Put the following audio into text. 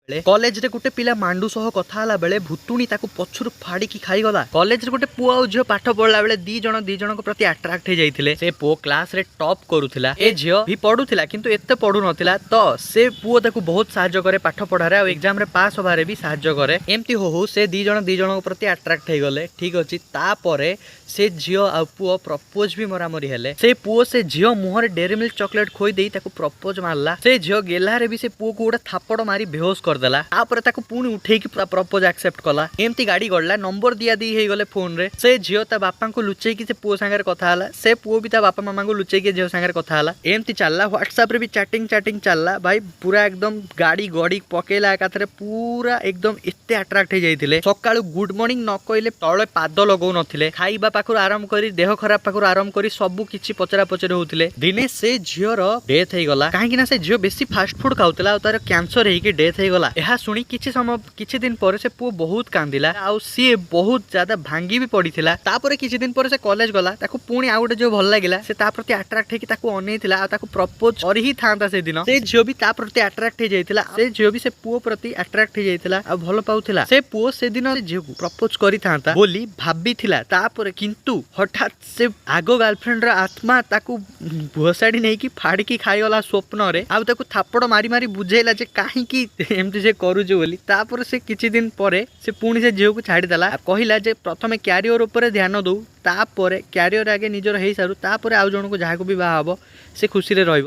College रे गोटे पिला मांडू सह कथा होला बेले भूतुणी ताकू पछुर फाड़ी की खाई गला। कॉलेज रे गोटे पुआ और झियो पाठ पढ़ला बेले दी जण को प्रति अट्रैक्ट हो जाइथिले। से पुओ क्लास रे टॉप करूथिला, ए झियो भी पढुथिला किंतु एते पढु नथिला। तो से पुओ ताकू बहुत सहायता करे पाठ पढ़ारे और एग्जाम रे पास होबारे भी सहायता करे। एमती हो से दी जण को प्रति अट्रैक्ट हो गले। ठीक अछि, तापरे से झियो आ पुओ प्रपोज भी मरामरी हेले। से पुओ से झियो मुहर डेरी मिल्क चॉकलेट खोई देई ताकू प्रपोज मारला। से झियो गेला रे भी से पुओ को गोटे थापड़ मारी बेहोश कर देला। तापर ताकू पुणी उठे की प्रपोज एक्सेप्ट कला। एमती गाड़ी गडला, नंबर दिया दी हे गले फोन रे। से झियो ता बापा को लुचै की से पुओ संगे कथा हला। से पुओ भी ता बापा मामा को लुचै की झियो संगे कथा हला। एमती चलला। व्हाट्सएप रे भी चैटिंग चलला भाई। पूरा एकदम गाड़ी गड़ी पकेला एकाथरे पूरा एकदम एते अट्रैक्ट हो जाइथिले। सकाळु गुड मॉर्निंग न कहले तळे पाद लगौ नथिले। खाइबा पाखुर आराम करी देह खराब पाखुर आराम करी सब किछि पचरा पचरे होउथिले। दिने से झियोर डेथ हे गला। काहे कि ना से झियो बेसी फास्ट फूड खाउतला और तार कैंसर हे कि डेथ हे गला। एहा सुनी किछि दिन पर से पुओ बहुत कांदिला आ सी बहुत ज्यादा भांगी भी पड़ीथिला। तापर किछि दिन पर से कॉलेज गला। ताकू पुणी आ गोटे जो भल लागिला से ता प्रति अट्रैक्ट हे कि ताकू अनेइथिला आ ताकू प्रपोज करी ही थांता से दिन। से झियो भी ता प्रति अट्रैक्ट हे जाइथिला। से झियो भी से पुओ प्रति अट्रैक्ट हे जाइथिला आ भल पाउथिला। से पुओ से दिन झियो को प्रपोज करी थांता बोली भाबीथिला। तापर किंतु हठात से आगो गर्लफ्रेंड रा आत्मा ताकू भोसाड़ी नहीं कि फाड़ी की खाई गला स्वप्न रे। आ ताकू थापड़ मारी मारी बुझेला जे काहे की एमती से करूजे बोली। तापर से किछि दिन परे से पुणी से झियो को छाड़ी देला। कहिला जे प्रथमे कैरियर ऊपर ध्यान दउ, तापर कैरियर आगे निजर हेई सारू, तापर आउ जण को जहा को भी बाहा हबो से खुशी रे रहइबो।